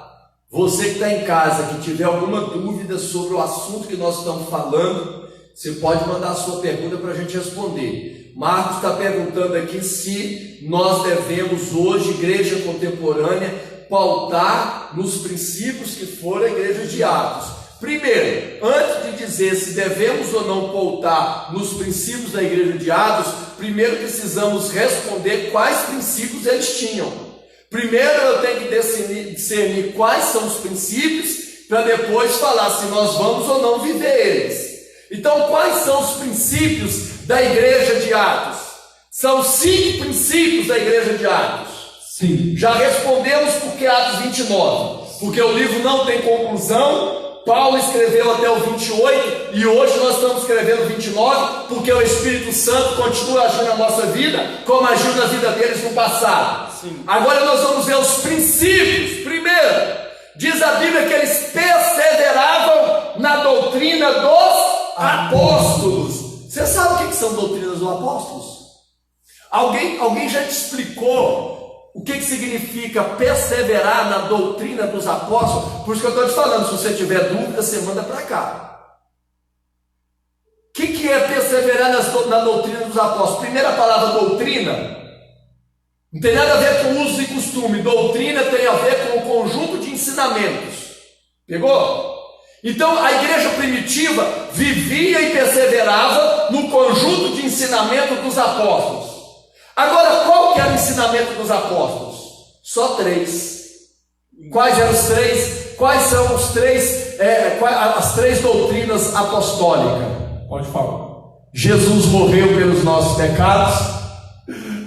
Speaker 2: Você que está em casa, que tiver alguma dúvida sobre o assunto que nós estamos falando, você pode mandar a sua pergunta para a gente responder. Marcos está perguntando aqui se nós devemos hoje, igreja contemporânea, pautar nos princípios que for a igreja de Atos. Primeiro, antes de dizer se devemos ou não pautar nos princípios da igreja de Atos, primeiro precisamos responder quais princípios eles tinham. Primeiro eu tenho que discernir quais são os princípios, para depois falar se nós vamos ou não viver eles. Então, quais são os princípios da igreja de Atos? São 5 princípios da igreja de Atos.
Speaker 1: Sim.
Speaker 2: Já respondemos porque Atos 29, porque o livro não tem conclusão. Paulo escreveu até o 28 e hoje nós estamos escrevendo o 29 porque o Espírito Santo continua agindo na nossa vida como agiu na vida deles no passado.
Speaker 1: Sim.
Speaker 2: Agora nós vamos ver os princípios. Primeiro, diz a Bíblia que eles perseveravam na doutrina dos apóstolos. Você sabe o que são doutrinas dos apóstolos? Alguém já te explicou o que significa perseverar na doutrina dos apóstolos? Por isso que eu estou te falando, se você tiver dúvida, você manda para cá. O que é perseverar na doutrina dos apóstolos? Primeira palavra, doutrina, não tem nada a ver com uso e costume. Doutrina tem a ver com o conjunto de ensinamentos. Pegou? Então a igreja primitiva vivia e perseverava no conjunto de ensinamento dos apóstolos. Agora, qual que era o ensinamento dos apóstolos? Só 3. Quais eram os 3? Quais são os 3? As 3 doutrinas apostólicas?
Speaker 1: Pode falar.
Speaker 2: Jesus morreu pelos nossos pecados,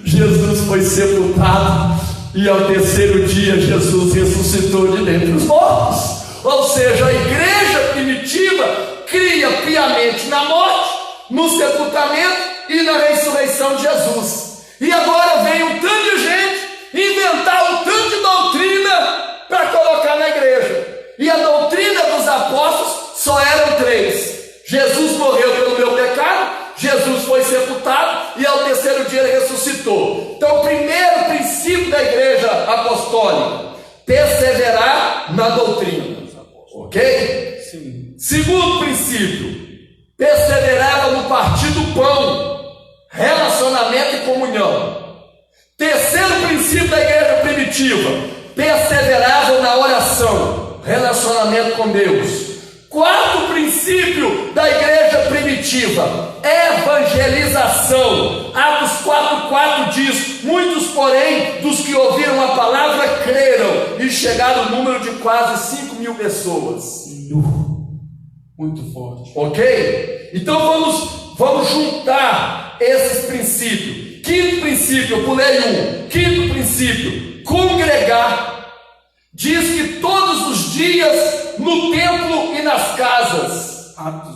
Speaker 2: Jesus foi sepultado e ao terceiro dia Jesus ressuscitou de dentre os mortos. Ou seja, a igreja primitiva cria piamente na morte, no sepultamento e na ressurreição de Jesus. E agora vem um tanto de gente inventar um tanto de doutrina para colocar na igreja. E a doutrina dos apóstolos só eram 3: Jesus morreu pelo meu pecado, Jesus foi sepultado e ao terceiro dia ele ressuscitou. Então, o primeiro princípio da igreja apostólica: perseverar na doutrina. Ok?
Speaker 1: Sim.
Speaker 2: Segundo princípio: perseverava no partir do pão, relacionamento e comunhão. Terceiro princípio da igreja primitiva: perseveravam na oração, relacionamento com Deus. Quarto princípio da igreja primitiva: evangelização. Atos 4,4 diz: muitos, porém, dos que ouviram a palavra creram, e chegaram o número de quase 5.000 pessoas.
Speaker 1: Muito forte.
Speaker 2: Ok? Então vamos juntar esses princípios. Quinto princípio, eu pulei um. Quinto princípio: congregar. Diz que todos os dias no templo e nas casas.
Speaker 1: Atos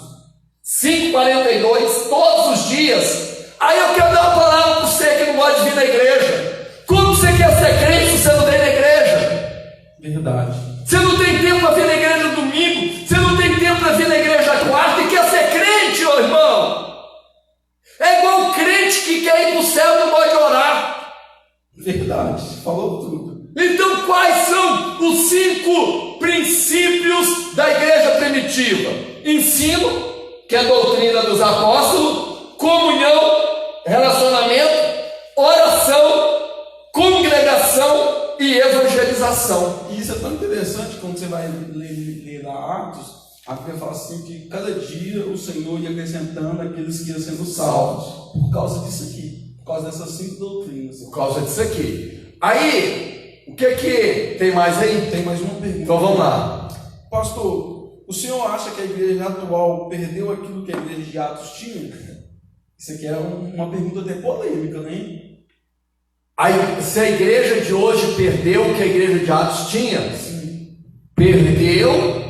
Speaker 2: 5,42, todos os dias. Aí eu quero dar uma palavra para você que não gosta de vir na igreja. Como você quer ser crente se você não vem na igreja?
Speaker 1: Verdade.
Speaker 2: Você não tem tempo para vir na igreja no domingo, você não tem tempo para vir na igreja quarta e quer ser crente, ô irmão. É igual o crente que quer ir para o céu e não pode orar.
Speaker 1: Verdade. Falou tudo.
Speaker 2: Então, quais são os 5 princípios da igreja primitiva? Ensino, que é a doutrina dos apóstolos; comunhão, relacionamento; oração, congregação e evangelização.
Speaker 1: E isso é tão interessante quando você vai ler lá Atos. A Bíblia fala assim que cada dia o Senhor ia acrescentando aqueles que iam sendo salvos. Por causa disso aqui. Por causa dessas 5 doutrinas.
Speaker 2: Por causa disso aqui. Aí, o que tem mais aí?
Speaker 1: Tem mais uma pergunta.
Speaker 2: Então vamos lá.
Speaker 1: Pastor, o senhor acha que a igreja atual perdeu aquilo que a igreja de Atos tinha? Isso aqui é uma pergunta até polêmica, né?
Speaker 2: Aí, se a igreja de hoje perdeu o que a igreja de Atos tinha?
Speaker 1: Sim.
Speaker 2: Perdeu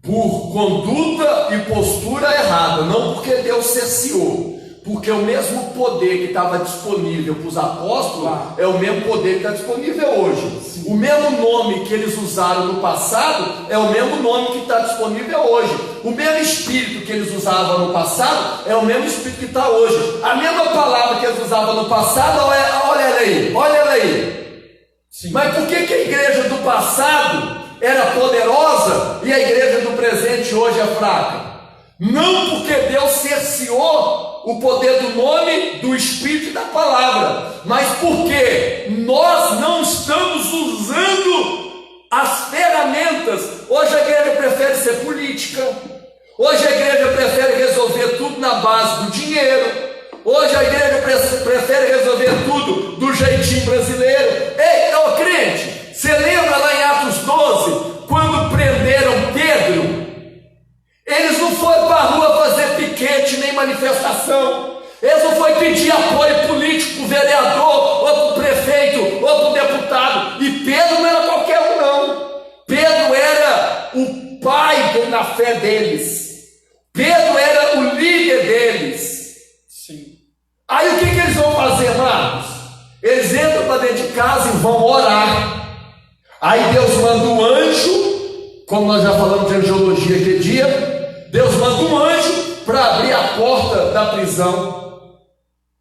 Speaker 2: por conduta e postura errada, não porque Deus cerceou. Porque o mesmo poder que estava disponível para os apóstolos é o mesmo poder que está disponível hoje. Sim. O mesmo nome que eles usaram no passado é o mesmo nome que está disponível hoje. O mesmo espírito que eles usavam no passado é o mesmo espírito que está hoje. A mesma palavra que eles usavam no passado, olha ela aí, olha ela aí. Sim. Mas por que a igreja do passado era poderosa e a igreja do presente hoje é fraca? Não porque Deus cerceou o poder do nome, do Espírito e da palavra, mas porque nós não estamos usando as ferramentas. Hoje a igreja prefere ser política, hoje a igreja prefere resolver tudo na base do dinheiro, hoje a igreja prefere resolver tudo do jeitinho brasileiro. Ei, ô crente, você lembra lá em Atos 12, quando prenderam Pedro? Eles não foram para a rua fazer piquete nem manifestação. Eles não foram pedir apoio político para o vereador, ou para o prefeito, ou para o deputado. E Pedro não era qualquer um, não. Pedro era o pai na fé deles. Pedro era o líder deles.
Speaker 1: Sim.
Speaker 2: Aí o que eles vão fazer, Marcos? Eles entram para dentro de casa e vão orar. Aí Deus manda um anjo, como nós já falamos de angiologia aquele dia. Deus manda um anjo para abrir a porta da prisão.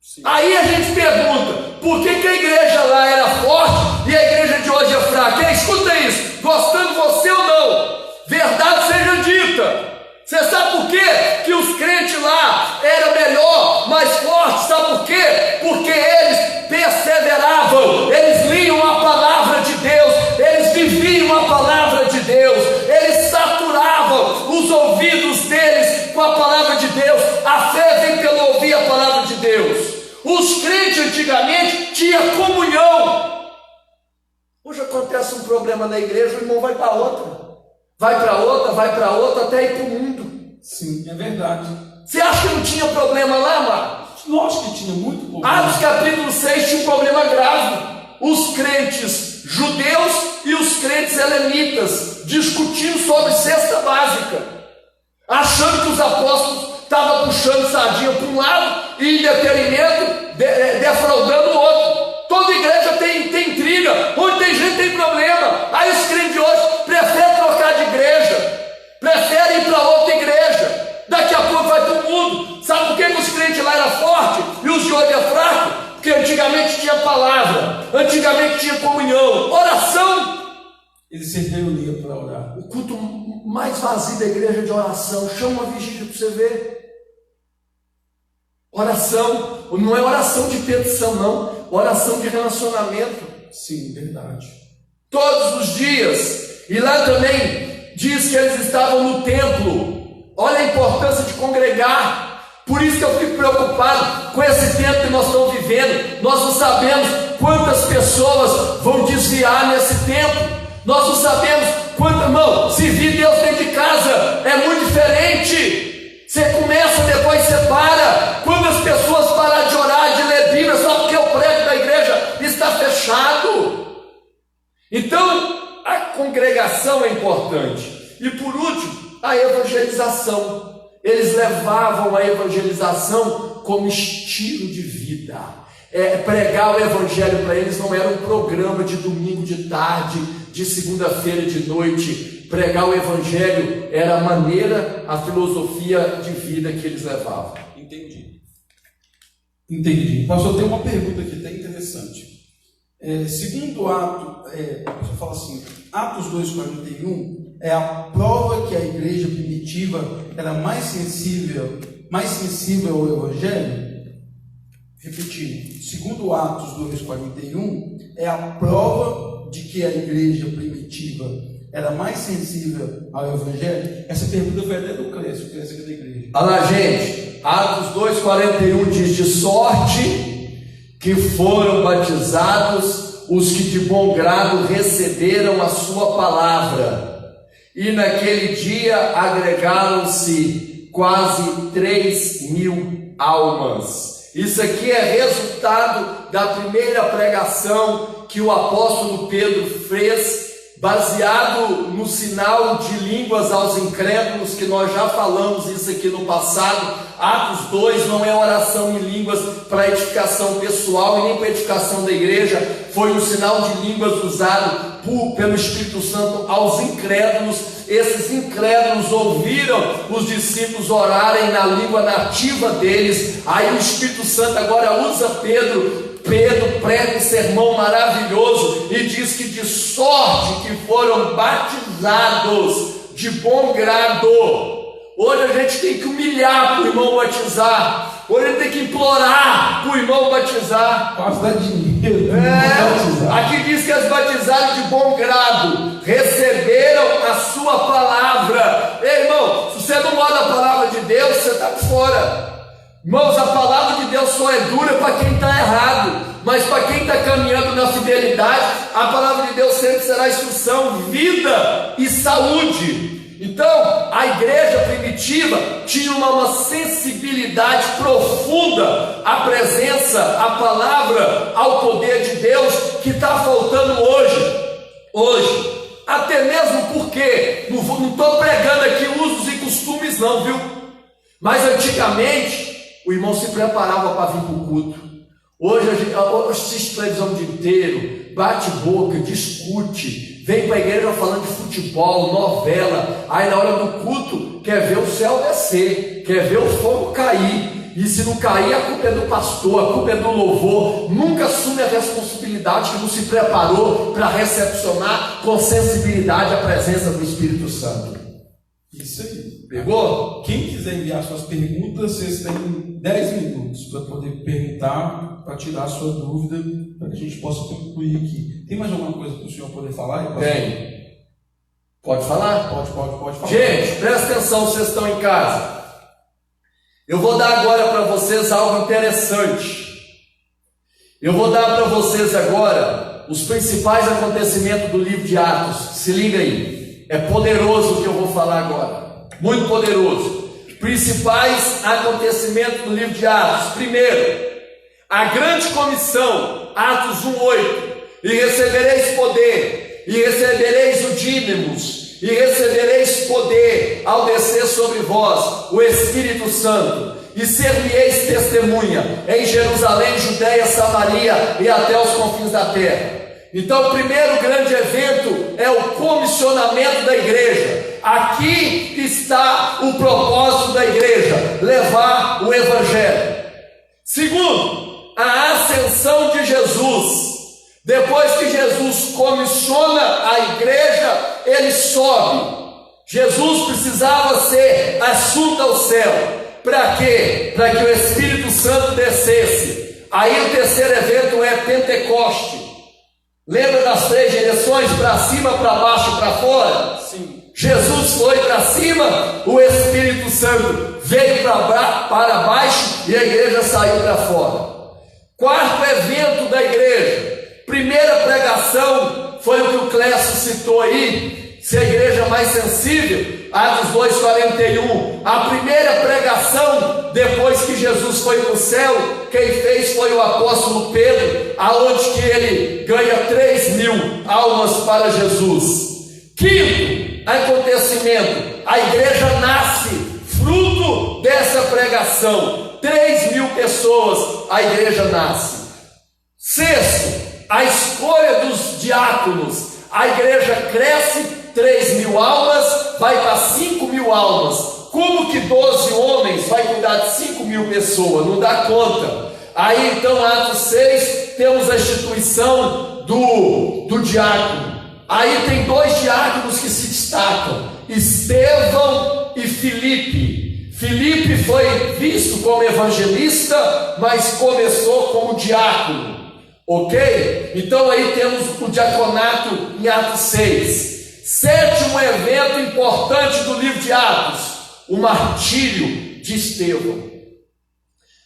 Speaker 2: Sim. Aí a gente pergunta, por que a igreja lá era forte e a igreja de hoje é fraca? Ei, escuta isso, gostando você ou não, verdade seja dita. Você sabe por quê? Que os crentes lá eram melhor, mais fortes, sabe por quê? Porque eles perseveravam, eles liam a palavra de Deus, eles viviam a palavra de Deus, eles saturavam os ouvidos deles com a palavra de Deus. A fé vem pelo ouvir a palavra de Deus. Os crentes antigamente tinham comunhão. Hoje acontece um problema na igreja, o irmão vai para outra. Vai para outra, até ir para o mundo.
Speaker 1: Sim, é verdade.
Speaker 2: Você acha que não tinha problema lá, Marcos?
Speaker 1: Lógico que tinha muito problema.
Speaker 2: Atos capítulo 6 tinha um problema grave. Os crentes judeus e os crentes helenitas discutindo sobre cesta básica, achando que os apóstolos estavam puxando sardinha para um lado e em detrimento defraudando o outro. Toda igreja tem intriga, onde tem gente tem problema. Aí os crentes de hoje preferem trocar de igreja, preferem ir para outra igreja. Daqui a Antigamente tinha comunhão, oração.
Speaker 1: Ele se reunia para orar.
Speaker 2: O culto mais vazio da igreja é de oração. Chama uma vigília para você ver. Oração, não é oração de petição, não. Oração de relacionamento.
Speaker 1: Sim, verdade.
Speaker 2: Todos os dias. E lá também diz que eles estavam no templo. Olha a importância de congregar. Por isso que eu fico preocupado com esse tempo que nós estamos vivendo. Nós não sabemos quantas pessoas vão desviar nesse tempo. Nós não sabemos quanto, irmão, servir Deus dentro de casa é muito diferente. Você começa, depois você para. Quando as pessoas parar de orar, de ler Bíblia, só porque o prédio da igreja está fechado. Então, a congregação é importante. E por último, a evangelização. Eles levavam a evangelização como estilo de vida. Pregar o evangelho para eles não era um programa de domingo de tarde, de segunda-feira de noite. Pregar o evangelho era a maneira, a filosofia de vida que eles levavam.
Speaker 1: Entendi. Pastor, tem uma pergunta aqui até interessante. Segundo eu falo assim, Atos 2,41 é a prova que a igreja primitiva era mais sensível ao evangelho. Repetindo, segundo Atos 2,41 é a prova de que a igreja primitiva era mais sensível ao evangelho. Essa pergunta foi até do Clécio, que é da igreja.
Speaker 2: Olha lá, gente, Atos 2,41 diz: de sorte que foram batizados os que de bom grado receberam a sua palavra, e naquele dia agregaram-se quase 3.000 almas. Isso aqui é resultado da primeira pregação que o apóstolo Pedro fez, baseado no sinal de línguas aos incrédulos, que nós já falamos isso aqui no passado. Atos 2 não é oração em línguas para edificação pessoal e nem para edificação da igreja, foi um sinal de línguas usado pelo Espírito Santo aos incrédulos. Esses incrédulos ouviram os discípulos orarem na língua nativa deles. Aí o Espírito Santo agora usa Pedro prega um sermão maravilhoso e diz que de sorte que foram batizados de bom grado. Hoje a gente tem que humilhar para o irmão batizar. Hoje a gente tem que implorar para o irmão batizar.
Speaker 1: Quase dá dinheiro.
Speaker 2: Aqui diz que as batizaram de bom grado, receberam a sua palavra. Ei, irmão, se você não mora a palavra de Deus, você está fora. Irmãos, a palavra de Deus só é dura para quem está errado, mas para quem está caminhando na fidelidade, a palavra de Deus sempre será instrução, vida e saúde. Então, a igreja primitiva tinha uma sensibilidade profunda à presença, à palavra, ao poder de Deus, que está faltando hoje. Até mesmo porque, não estou pregando aqui usos e costumes não, viu? Mas antigamente o irmão se preparava para vir para o culto. Hoje a gente assiste televisão o dia inteiro, bate boca, discute, vem para a igreja falando de futebol, novela. Aí na hora do culto quer ver o céu descer, quer ver o fogo cair. E se não cair, a culpa é do pastor, a culpa é do louvor. Nunca assume a responsabilidade que não se preparou para recepcionar com sensibilidade a presença do Espírito Santo.
Speaker 1: Isso aí.
Speaker 2: Pegou?
Speaker 1: Quem quiser enviar suas perguntas, vocês têm 10 minutos para poder perguntar, para tirar a sua dúvida, para que a gente possa concluir aqui. Tem mais alguma coisa para o senhor poder falar?
Speaker 2: Tem. Pode falar?
Speaker 1: Pode falar.
Speaker 2: Gente, presta atenção, vocês estão em casa. Eu vou dar agora para vocês algo interessante. Eu vou dar para vocês agora os principais acontecimentos do livro de Atos. Se liga aí. É poderoso o que eu vou falar agora. Muito poderoso. Principais acontecimentos do livro de Atos. Primeiro, a grande comissão, Atos 1:8. E recebereis poder, e recebereis o dínamos, e recebereis poder ao descer sobre vós o Espírito Santo, e ser-me-eis testemunha em Jerusalém, Judeia, Samaria e até os confins da terra. Então, o primeiro grande evento é o comissionamento da igreja. Aqui está o propósito da igreja: levar o evangelho. Segundo, a ascensão de Jesus. Depois que Jesus comissiona a igreja, ele sobe. Jesus precisava ser assunto ao céu. Para quê? Para que o Espírito Santo descesse. Aí o terceiro evento é Pentecoste. Lembra das 3 direções? Para cima, para baixo, para fora?
Speaker 1: Sim.
Speaker 2: Jesus foi para cima, o Espírito Santo veio para baixo e a igreja saiu para fora. Quarto evento da igreja. Primeira pregação foi o que o Clécio citou aí. Se a igreja mais sensível, Atos 2:41, a primeira pregação depois que Jesus foi para o céu, quem fez foi o apóstolo Pedro, aonde que ele ganha 3.000 almas para Jesus. Quinto acontecimento, a igreja nasce, fruto dessa pregação, 3.000 pessoas, a igreja nasce. Sexto, a escolha dos diáconos, a igreja cresce, 3.000 almas, vai para 5.000 almas. Como que 12 homens vai cuidar de 5.000 pessoas? Não dá conta. Aí então, Atos 6, temos a instituição do diácono. Aí tem 2 diáconos que se destacam, Estevão e Filipe. Filipe foi visto como evangelista, mas começou como diácono, ok? Então aí temos o diaconato em Atos 6. Sétimo evento importante do livro de Atos, o martírio de Estevão.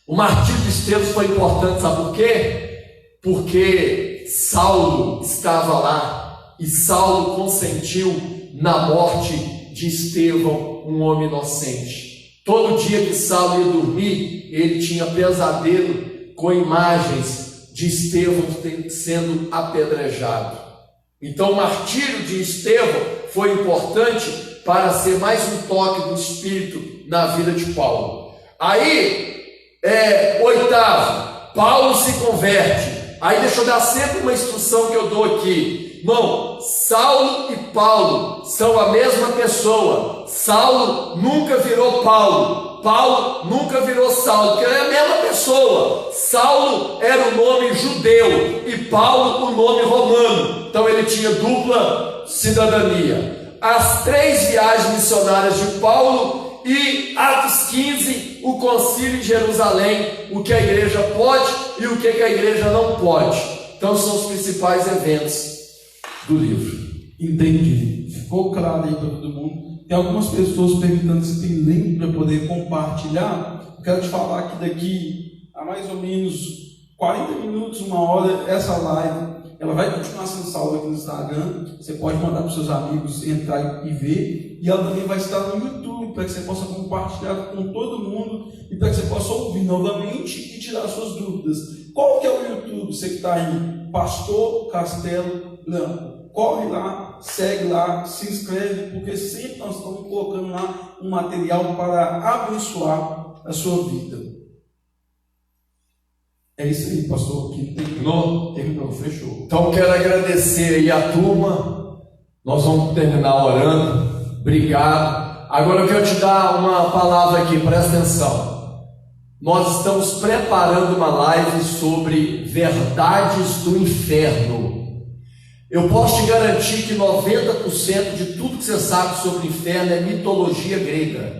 Speaker 2: O martírio de Estevão foi importante, sabe por quê? Porque Saulo estava lá e Saulo consentiu na morte de Estevão, um homem inocente. Todo dia que Saulo ia dormir, ele tinha pesadelo com imagens de Estevão sendo apedrejado. Então o martírio de Estevão foi importante para ser mais um toque do Espírito na vida de Paulo. Aí, oitavo, Paulo se converte. Aí deixa eu dar sempre uma instrução que eu dou aqui. Irmão, Saulo e Paulo são a mesma pessoa. Saulo nunca virou Paulo. Paulo nunca virou Saulo, porque é a mesma pessoa. Saulo era o nome judeu e Paulo o nome romano. Então ele tinha dupla cidadania. As 3 viagens missionárias de Paulo e Atos 15, o concílio em Jerusalém, o que a igreja pode e o que a igreja não pode. Então são os principais eventos do livro.
Speaker 1: Entendi. Ficou claro aí para todo mundo. Tem algumas pessoas perguntando se tem link para poder compartilhar. Eu quero te falar que daqui a mais ou menos 40 minutos, 1 hora, essa live ela vai continuar sendo salva aqui no Instagram. Você pode mandar para os seus amigos entrar e ver. E ela também vai estar no YouTube, para que você possa compartilhar com todo mundo e para que você possa ouvir novamente e tirar suas dúvidas. Qual que é o YouTube? Você que está aí, Pastor Castelo Branco. Corre lá, segue lá, se inscreve, porque sempre nós estamos colocando lá um material para abençoar a sua vida. É isso aí, pastor. Terminou, fechou.
Speaker 2: Então quero agradecer aí a turma. Nós vamos terminar orando. Obrigado. Agora eu quero te dar uma palavra aqui, presta atenção. Nós estamos preparando uma live sobre verdades do inferno. Eu posso te garantir que 90% de tudo que você sabe sobre o inferno é mitologia grega.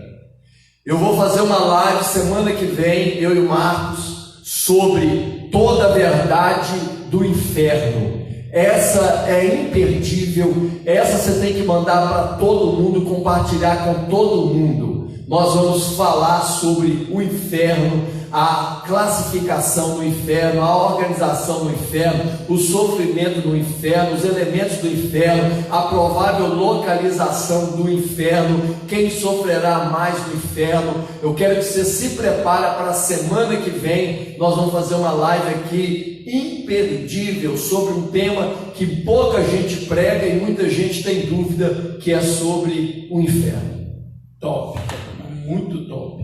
Speaker 2: Eu vou fazer uma live semana que vem, eu e o Marcos, sobre toda a verdade do inferno. Essa é imperdível, essa você tem que mandar para todo mundo, compartilhar com todo mundo. Nós vamos falar sobre o inferno, a classificação do inferno, a organização do inferno, o sofrimento do inferno, os elementos do inferno, a provável localização do inferno, quem sofrerá mais do inferno. Eu quero que você se prepare para a semana que vem. Nós vamos fazer uma live aqui imperdível sobre um tema que pouca gente prega e muita gente tem dúvida, que é sobre o inferno.
Speaker 1: Top, muito top.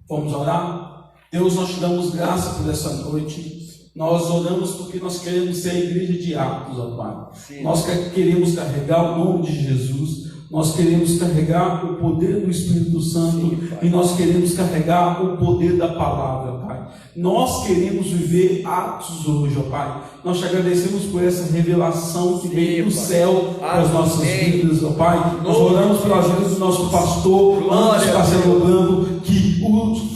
Speaker 1: Vamos orar? Deus, nós te damos graça por essa noite. Nós oramos porque nós queremos ser a igreja de Atos, ó Pai. Sim. Nós queremos carregar o nome de Jesus. Nós queremos carregar o poder do Espírito Santo e nós queremos carregar o poder da palavra, Pai. Nós queremos viver atos hoje, ó Pai. Nós te agradecemos por essa revelação que veio do céu para as nossas vidas, ó Pai. Nós oramos pela vida do nosso pastor, Anderson Marcelo Blanco, que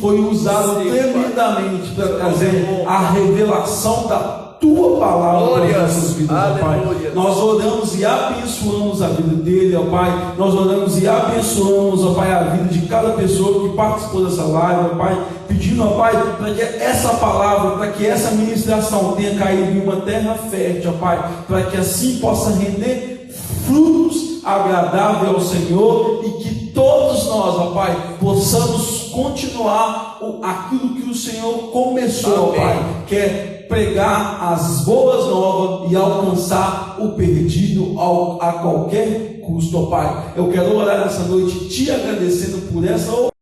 Speaker 1: foi usado tremendamente para trazer a revelação da tua palavra para as nossas vidas, ó Pai. Nós oramos e abençoamos a vida dele, ó Pai. Nós oramos e abençoamos, ó Pai, a vida de cada pessoa que participou dessa live, ó Pai. Pedindo, ó Pai, para que essa palavra, para que essa ministração tenha caído em uma terra fértil, ó Pai, para que assim possa render frutos agradáveis ao Senhor e que todos nós, ó Pai, possamos continuar aquilo que o Senhor começou, ó Pai, que é pregar as boas novas e alcançar o perdido a qualquer custo, ó Pai. Eu quero orar nessa noite te agradecendo por essa